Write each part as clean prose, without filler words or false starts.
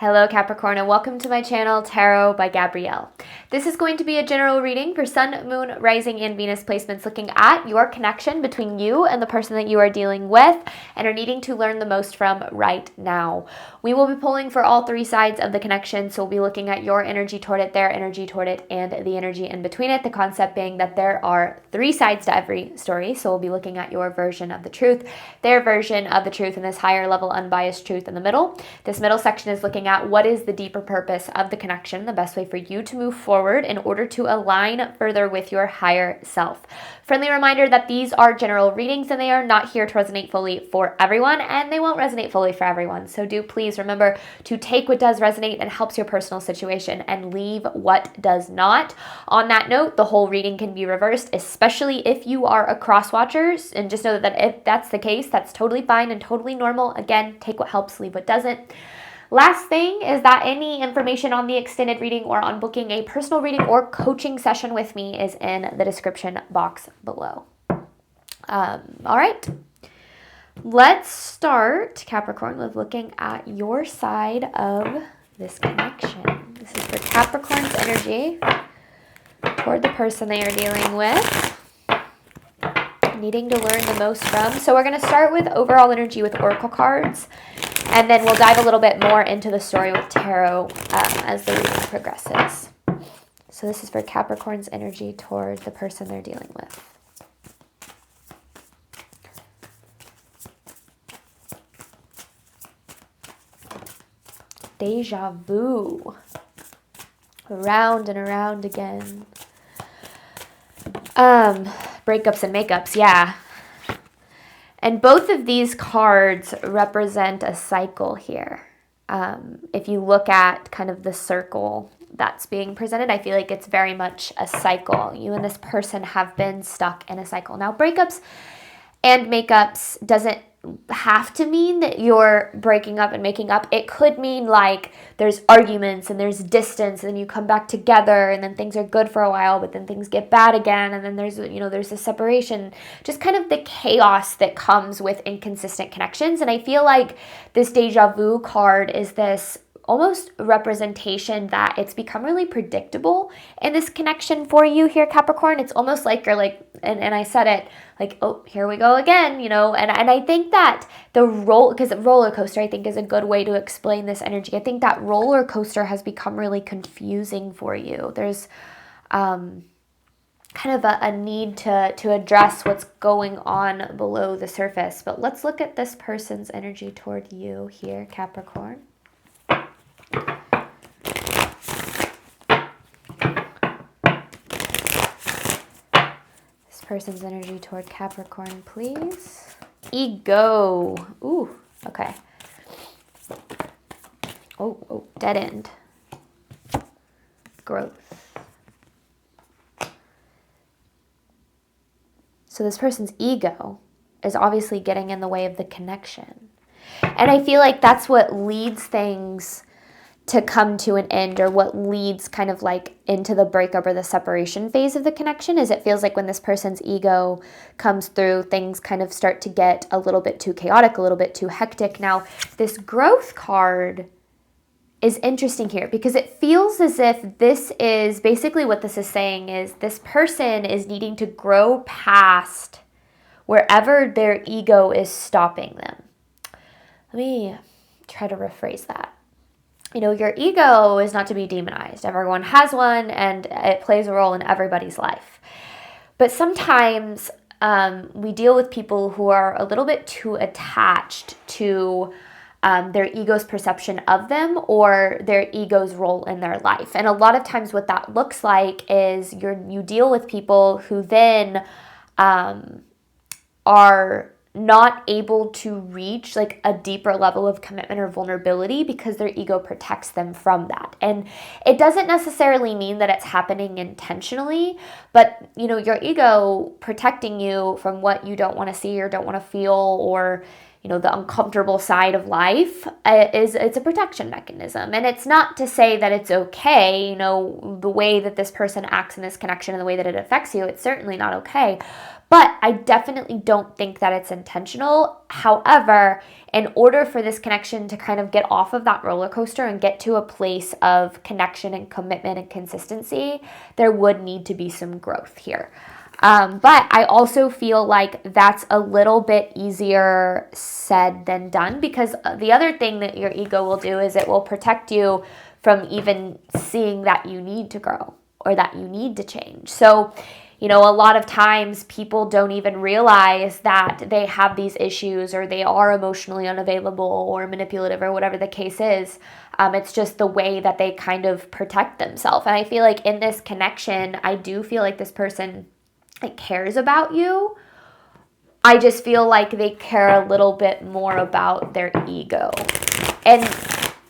Hello Capricorn and welcome to my channel Tarot by Gabrielle. This is going to be a general reading for Sun, Moon, Rising, and Venus placements looking at your connection between you and the person that you are dealing with and are needing to learn the most from right now. We will be pulling for all three sides of the connection, so we'll be looking at your energy toward it, their energy toward it, and the energy in between it. The concept being that there are three sides to every story, so we'll be looking at your version of the truth, their version of the truth, and this higher level unbiased truth in the middle. This middle section is looking at what is the deeper purpose of the connection, the best way for you to move forward in order to align further with your higher self. Friendly reminder that these are general readings and they are not here to resonate fully for everyone, and they won't resonate fully for everyone. So do please remember to take what does resonate and helps your personal situation and leave what does not. On that note, the whole reading can be reversed, especially if you are a cross watcher, and just know that if that's the case, that's totally fine and totally normal. Again, take what helps, leave what doesn't. Last thing is that any information on the extended reading or on booking a personal reading or coaching session with me is in the description box below. All right. Let's start, Capricorn, with looking at your side of this connection. This is for Capricorn's energy toward the person they are dealing with, needing to learn the most from. So we're going to start with overall energy with oracle cards, and then we'll dive a little bit more into the story with tarot as the reading progresses. So this is for Capricorn's energy toward the person they're dealing with. Deja vu. Around and around again. Breakups and makeups, yeah. And both of these cards represent a cycle here. If you look at kind of the circle that's being presented, I feel like it's very much a cycle. You and this person have been stuck in a cycle. Now, breakups and makeups doesn't have to mean that you're breaking up and making up. It could mean like there's arguments and there's distance and then you come back together and then things are good for a while, but then things get bad again, and then there's a separation. Just kind of the chaos that comes with inconsistent connections. And I feel like this deja vu card is this almost representation that it's become really predictable in this connection for you here, Capricorn. It's almost like you're like, and I said it, like, oh, here we go again, and I think that because roller coaster, I think, is a good way to explain this energy. I think that roller coaster has become really confusing for you. There's kind of a need to address what's going on below the surface. But let's look at this person's energy toward you here, Capricorn. Person's energy toward Capricorn, please. Ego. Ooh, okay. Oh, dead end. Growth. So this person's ego is obviously getting in the way of the connection. And I feel like that's what leads things to come to an end, or what leads kind of like into the breakup or the separation phase of the connection, is it feels like when this person's ego comes through, things kind of start to get a little bit too chaotic, a little bit too hectic. Now, this growth card is interesting here because it feels as if this is basically what this is saying is this person is needing to grow past wherever their ego is stopping them. Let me try to rephrase that. Your ego is not to be demonized. Everyone has one, and it plays a role in everybody's life. But sometimes we deal with people who are a little bit too attached to their ego's perception of them or their ego's role in their life. And a lot of times what that looks like is you deal with people who then are not able to reach like a deeper level of commitment or vulnerability because their ego protects them from that. And it doesn't necessarily mean that it's happening intentionally, but your ego protecting you from what you don't want to see or don't want to feel, or the uncomfortable side of life, it's a protection mechanism. And it's not to say that it's okay, the way that this person acts in this connection and the way that it affects you, it's certainly not okay. But I definitely don't think that it's intentional. However, in order for this connection to kind of get off of that roller coaster and get to a place of connection and commitment and consistency, there would need to be some growth here. But I also feel like that's a little bit easier said than done, because the other thing that your ego will do is it will protect you from even seeing that you need to grow or that you need to change. So, a lot of times people don't even realize that they have these issues, or they are emotionally unavailable or manipulative or whatever the case is. It's just the way that they kind of protect themselves. And I feel like in this connection, I do feel like this person cares about you. I just feel like they care a little bit more about their ego. And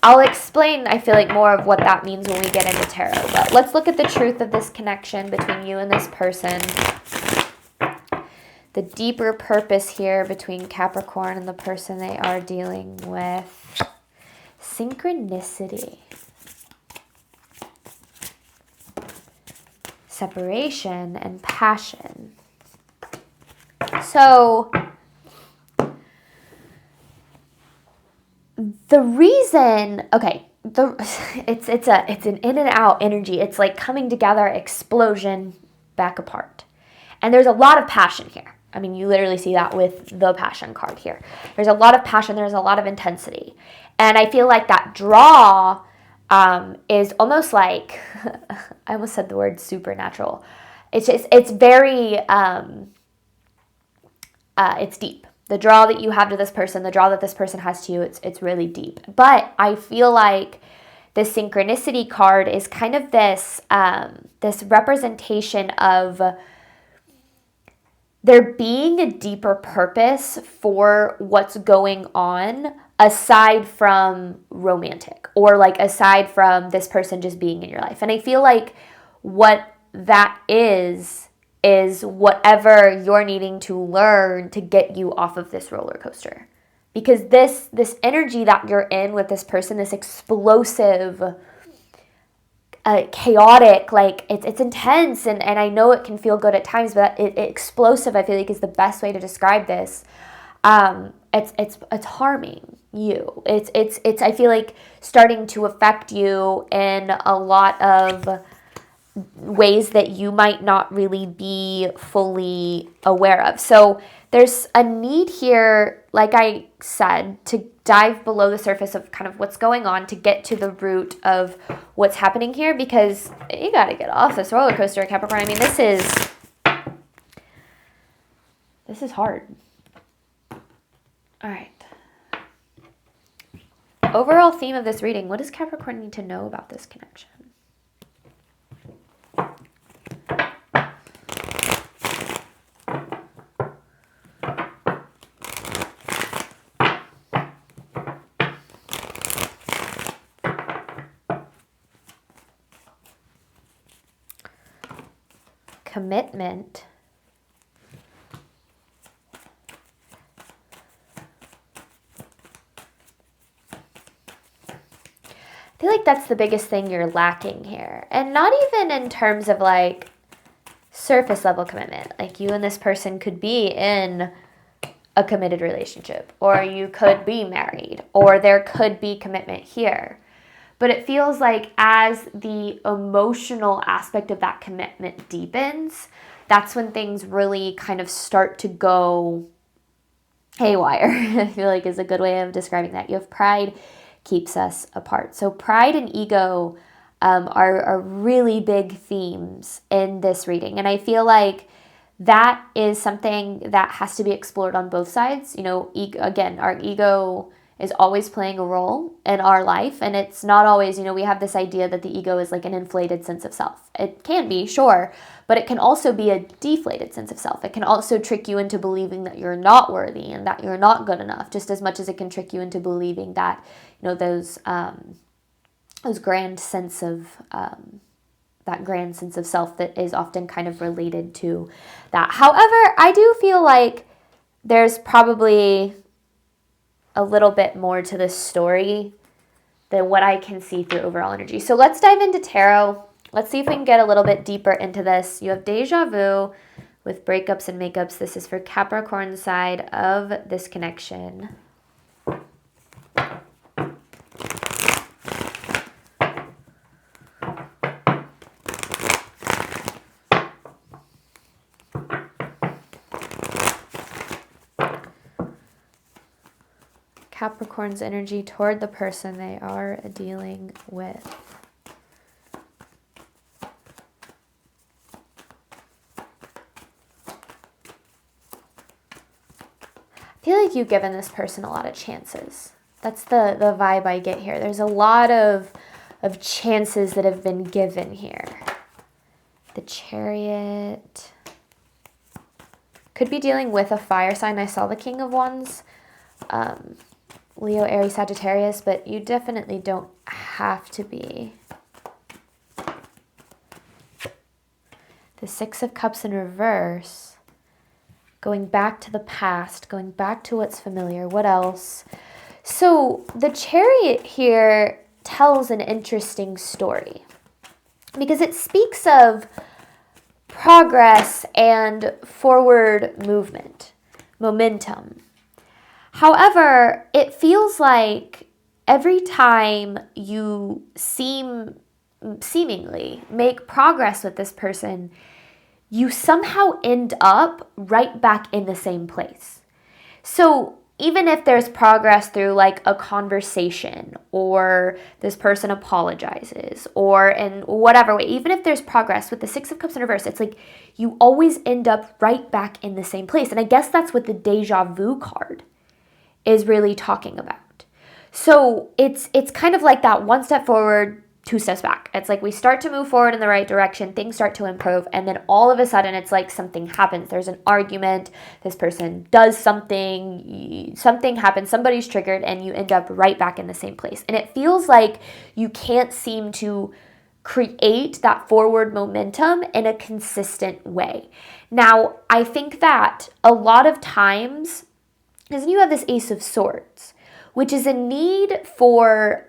I'll explain, I feel like, more of what that means when we get into tarot. But let's look at the truth of this connection between you and this person. The deeper purpose here between Capricorn and the person they are dealing with. Synchronicity. Separation and passion. So the reason, it's an in and out energy. It's like coming together, explosion, back apart. And there's a lot of passion here. I mean, you literally see that with the passion card here. There's a lot of passion, there's a lot of intensity. And I feel like that draw is almost like, I almost said the word supernatural. It's very, it's deep. The draw that you have to this person, the draw that this person has to you, it's really deep. But I feel like the synchronicity card is kind of this, this representation of there being a deeper purpose for what's going on aside from romantic, or aside from this person just being in your life. And I feel like what that is whatever you're needing to learn to get you off of this roller coaster. Because this energy that you're in with this person, this explosive, chaotic, it's intense, and I know it can feel good at times, but explosive, I feel like, is the best way to describe this. It's harming you. It's I feel like starting to affect you in a lot of ways that you might not really be fully aware of. So there's a need here, like I said, to dive below the surface of kind of what's going on to get to the root of what's happening here, because you got to get off this roller coaster, Capricorn. I mean, this is hard. All right. Overall theme of this reading, what does Capricorn need to know about this connection? Commitment. I feel like that's the biggest thing you're lacking here. And not even in terms of surface level commitment. Like, you and this person could be in a committed relationship, or you could be married, or there could be commitment here. But it feels like as the emotional aspect of that commitment deepens, that's when things really kind of start to go haywire. I feel like is a good way of describing that. You have pride keeps us apart. So pride and ego are really big themes in this reading. And I feel like that is something that has to be explored on both sides. Again, our ego is always playing a role in our life. And it's not always, we have this idea that the ego is like an inflated sense of self. It can be, sure, but it can also be a deflated sense of self. It can also trick you into believing that you're not worthy and that you're not good enough, just as much as it can trick you into believing that, those grand sense of, that grand sense of self that is often kind of related to that. However, I do feel like there's probably a little bit more to this story than what I can see through overall energy. So let's dive into tarot. Let's see if we can get a little bit deeper into this. You have deja vu with breakups and makeups. This is for Capricorn side of this connection. Capricorn's energy toward the person they are dealing with. I feel like you've given this person a lot of chances. That's the vibe I get here. There's a lot of chances that have been given here. The Chariot. Could be dealing with a fire sign. I saw the King of Wands. Leo, Aries, Sagittarius, but you definitely don't have to be. The Six of Cups in reverse. Going back to the past, going back to what's familiar. What else? So the Chariot here tells an interesting story because it speaks of progress and forward movement, momentum. However, it feels like every time you seemingly make progress with this person, you somehow end up right back in the same place. So even if there's progress through like a conversation or this person apologizes or in whatever way, even if there's progress with the Six of Cups in reverse, it's like you always end up right back in the same place. And I guess that's what the deja vu card is really talking about. So it's kind of like that one step forward, two steps back. It's like we start to move forward in the right direction, things start to improve, and then all of a sudden it's like something happens. There's an argument, this person does something happens, somebody's triggered, and you end up right back in the same place. And it feels like you can't seem to create that forward momentum in a consistent way. Now, I think that a lot of times, because you have this Ace of Swords, which is a need for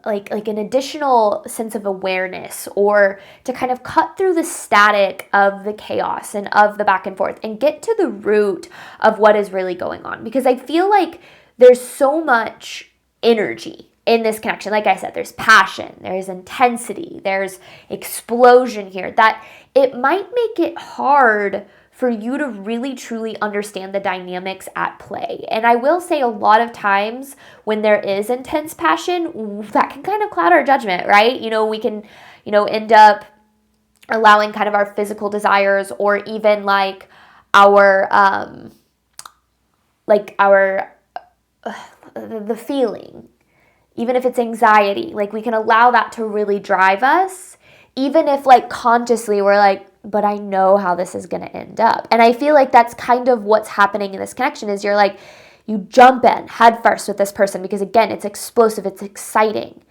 like an additional sense of awareness or to kind of cut through the static of the chaos and of the back and forth and get to the root of what is really going on. Because I feel like there's so much energy in this connection. Like I said, there's passion, there's intensity, there's explosion here that it might make it hard for you to really truly understand the dynamics at play. And I will say a lot of times when there is intense passion, that can kind of cloud our judgment, right? We can, end up allowing kind of our physical desires or even like our the feeling, even if it's anxiety, like we can allow that to really drive us, even if like consciously we're like, but I know how this is going to end up. And I feel like that's kind of what's happening in this connection is you're like, you jump in head first with this person because again, it's explosive, it's exciting.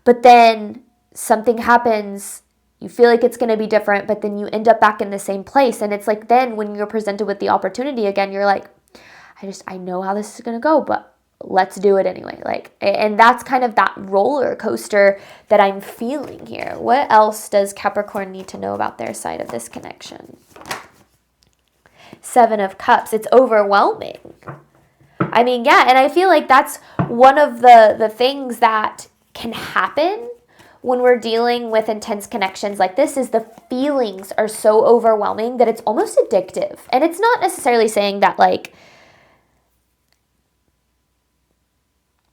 But then something happens, you feel like it's going to be different, but then you end up back in the same place. And it's like then when you're presented with the opportunity again, you're like, I know how this is going to go, but let's do it anyway. And that's kind of that roller coaster that I'm feeling here. What else does Capricorn need to know about their side of this connection? Seven of Cups. It's overwhelming. I mean, yeah, and I feel like that's one of the things that can happen when we're dealing with intense connections like this is the feelings are so overwhelming that it's almost addictive. And it's not necessarily saying that like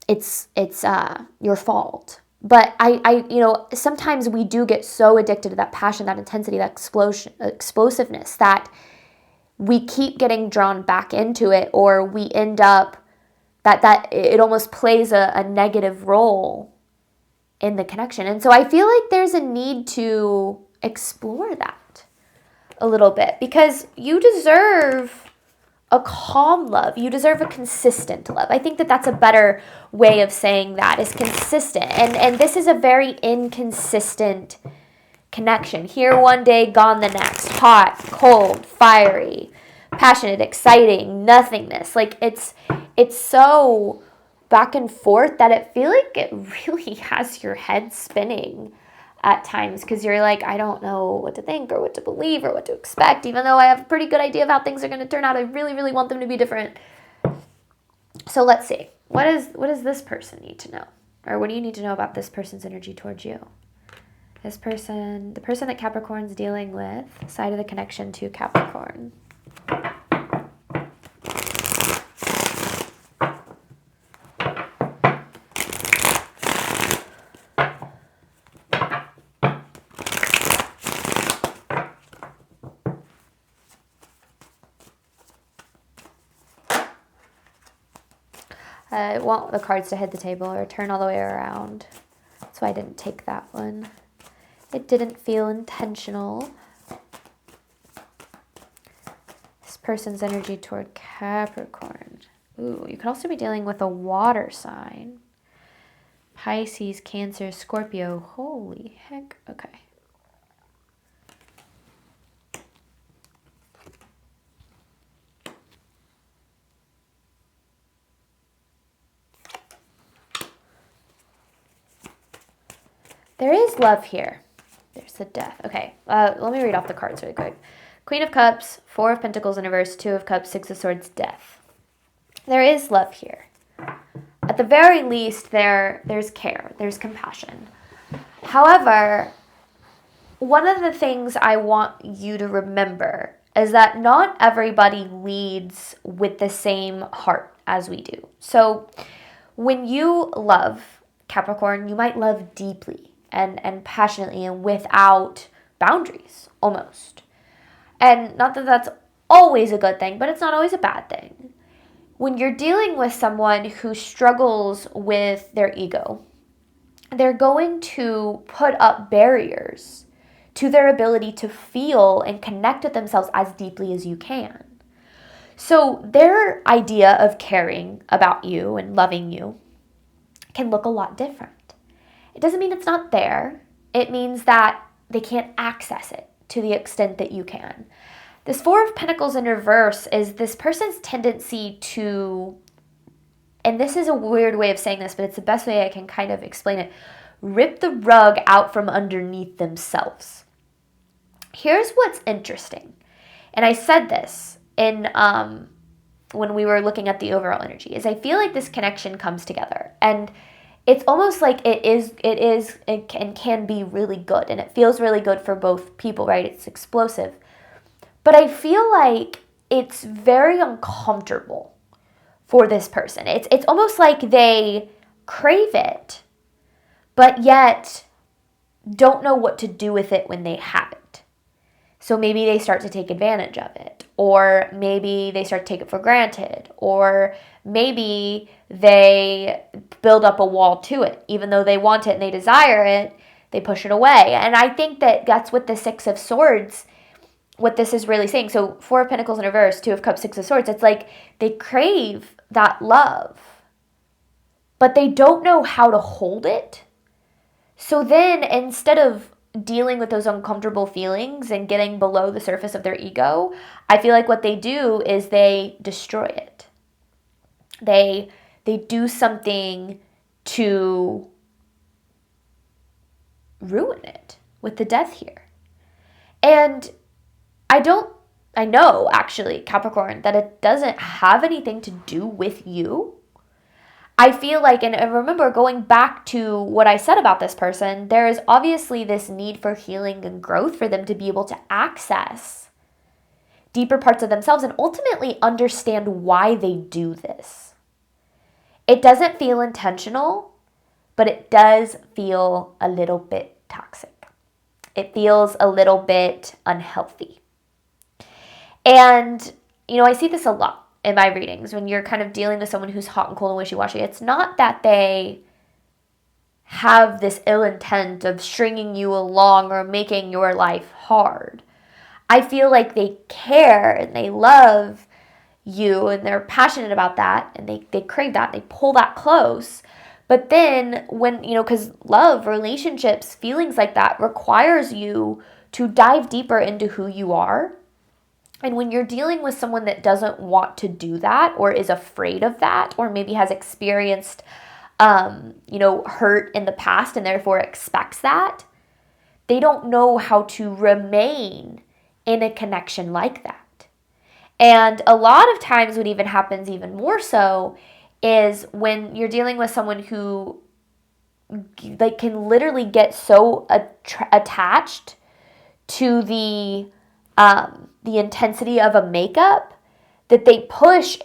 it's your fault. But I sometimes we do get so addicted to that passion, that intensity, that explosiveness that we keep getting drawn back into it, or we end up that it almost plays a negative role in the connection. And so I feel like there's a need to explore that a little bit because you deserve a calm love. You deserve a consistent love. I think that that's a better way of saying that is consistent. And this is a very inconsistent connection. Here one day, gone the next. Hot, cold, fiery, passionate, exciting, nothingness. Like it's so back and forth that it feel like it really has your head spinning at times, because you're like, I don't know what to think or what to believe or what to expect. Even though I have a pretty good idea of how things are going to turn out, I really, really want them to be different. So let's see. What does this person need to know? Or what do you need to know about this person's energy towards you? This person, the person that Capricorn's dealing with, side of the connection to Capricorn. I want the cards to hit the table or turn all the way around. That's why I didn't take that one. It didn't feel intentional. This person's energy toward Capricorn. Ooh, you could also be dealing with a water sign. Pisces, Cancer, Scorpio. Holy heck. Okay. There is love here. There's the Death. Okay, let me read off the cards really quick. Queen of Cups, Four of Pentacles in reverse, Two of Cups, Six of Swords, Death. There is love here. At the very least, there's care, there's compassion. However, one of the things I want you to remember is that not everybody leads with the same heart as we do. So when you love Capricorn, you might love deeply and passionately and without boundaries, almost. And not that that's always a good thing, but it's not always a bad thing. When you're dealing with someone who struggles with their ego, they're going to put up barriers to their ability to feel and connect with themselves as deeply as you can. So their idea of caring about you and loving you can look a lot different. It doesn't mean it's not there. It means that they can't access it to the extent that you can. This Four of Pentacles in reverse is this person's tendency to, and this is a weird way of saying this, but it's the best way I can kind of explain it, rip the rug out from underneath themselves. Here's what's interesting. And I said this in when we were looking at the overall energy, is I feel like this connection comes together. And it's almost like it can be really good. And it feels really good for both people, right? It's explosive. But I feel like it's very uncomfortable for this person. It's almost like they crave it, but yet don't know what to do with it when they have it. So maybe they start to take advantage of it, or maybe they start to take it for granted, or maybe they build up a wall to it. Even though they want it and they desire it, they push it away. And I think that that's what the Six of Swords, what this is really saying. So Four of Pentacles in reverse, Two of Cups, Six of Swords. It's like they crave that love, but they don't know how to hold it. So then instead of dealing with those uncomfortable feelings and getting below the surface of their ego, I feel like what they do is they destroy it. They do something to ruin it with the Death here. And I know actually, Capricorn, that it doesn't have anything to do with you. I feel like, and remember, going back to what I said about this person, there is obviously this need for healing and growth for them to be able to access deeper parts of themselves and ultimately understand why they do this. It doesn't feel intentional, but it does feel a little bit toxic. It feels a little bit unhealthy. And, I see this a lot in my readings when you're kind of dealing with someone who's hot and cold and wishy-washy. It's not that they have this ill intent of stringing you along or making your life hard. I feel like they care and they love you and they're passionate about that and they crave that. They pull that close. But then when, because love, relationships, feelings like that requires you to dive deeper into who you are And when you're dealing with someone that doesn't want to do that or is afraid of that or maybe has experienced, hurt in the past and therefore expects that, they don't know how to remain in a connection like that. And a lot of times what even happens even more so is when you're dealing with someone who can literally get so attached to the intensity of a makeup that they push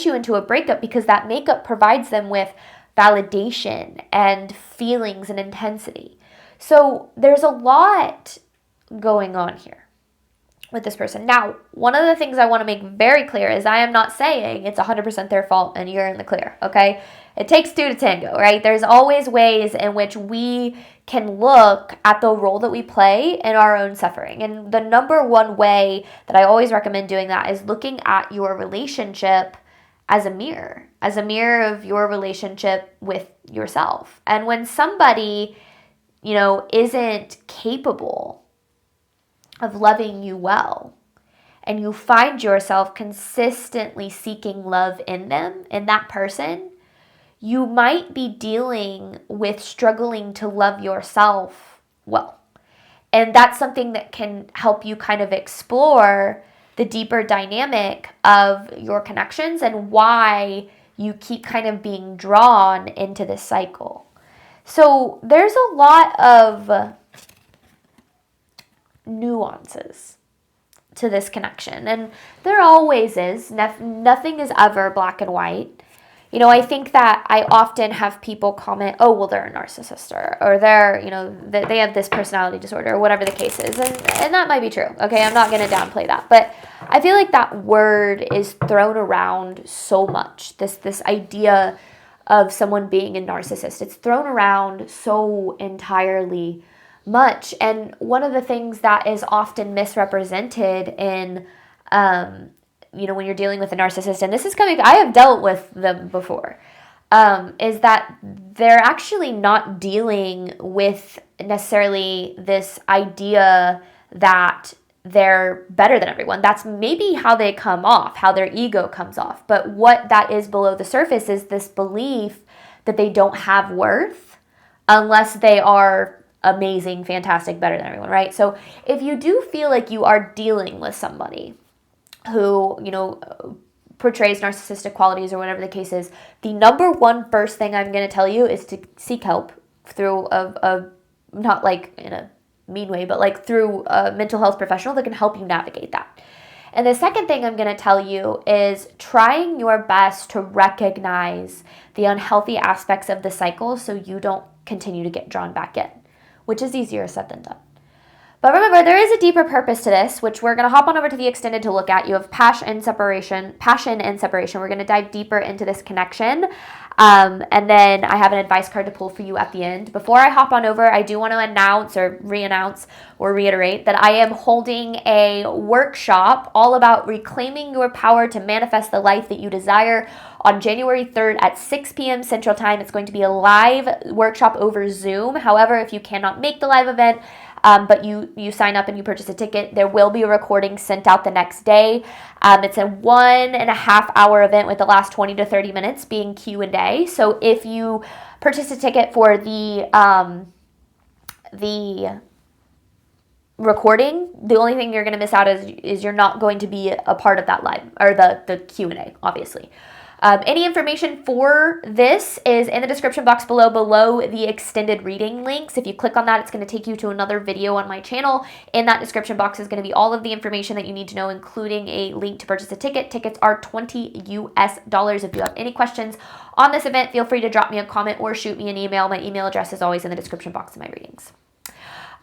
you into a breakup because that makeup provides them with validation and feelings and intensity. So there's a lot going on here with this person. Now, one of the things I want to make very clear is I am not saying it's 100% their fault and you're in the clear, okay? It takes two to tango, right? There's always ways in which we can look at the role that we play in our own suffering. And the number one way that I always recommend doing that is looking at your relationship as a mirror of your relationship with yourself. And when somebody, isn't capable of loving you well, and you find yourself consistently seeking love in that person, you might be dealing with struggling to love yourself well. And that's something that can help you kind of explore the deeper dynamic of your connections and why you keep kind of being drawn into this cycle. So there's a lot of nuances to this connection, and there always is. Nothing is ever black and white. I think that I often have people comment, oh, well, they're a narcissist, or they're, they have this personality disorder, or whatever the case is. And that might be true. Okay, I'm not going to downplay that. But I feel like that word is thrown around so much. This idea of someone being a narcissist. It's thrown around so entirely much. And one of the things that is often misrepresented in, when you're dealing with a narcissist, and this is coming, I have dealt with them before, is that they're actually not dealing with necessarily this idea that they're better than everyone. That's maybe how they come off, how their ego comes off. But what that is below the surface is this belief that they don't have worth unless they are amazing, fantastic, better than everyone, right? So if you do feel like you are dealing with somebody who, portrays narcissistic qualities or whatever the case is, the number one first thing I'm going to tell you is to seek help through a not like in a mean way, but like through a mental health professional that can help you navigate that. And the second thing I'm going to tell you is trying your best to recognize the unhealthy aspects of the cycle so you don't continue to get drawn back in, which is easier said than done. But remember, there is a deeper purpose to this, which we're going to hop on over to the extended to look at. You have passion and separation. We're going to dive deeper into this connection. And then I have an advice card to pull for you at the end. Before I hop on over, I do want to announce or re-announce or reiterate that I am holding a workshop all about reclaiming your power to manifest the life that you desire on January 3rd at 6 p.m. Central Time. It's going to be a live workshop over Zoom. However, if you cannot make the live event, but you sign up and you purchase a ticket, there will be a recording sent out the next day. It's a 1.5 hour event with the last 20 to 30 minutes being Q&A. So if you purchase a ticket for the recording, the only thing you're going to miss out is you're not going to be a part of that live or the Q&A, obviously. Any information for this is in the description box below the extended reading links. If you click on that, it's going to take you to another video on my channel. In that description box is going to be all of the information that you need to know, including a link to purchase a ticket. Tickets are $20 US. If you have any questions on this event, feel free to drop me a comment or shoot me an email. My email address is always in the description box of my readings.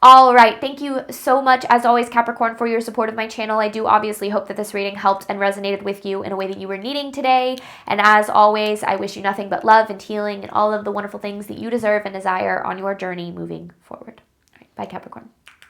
All right, thank you so much, as always, Capricorn, for your support of my channel. I do obviously hope that this reading helped and resonated with you in a way that you were needing today. And as always, I wish you nothing but love and healing and all of the wonderful things that you deserve and desire on your journey moving forward. All right, bye, Capricorn.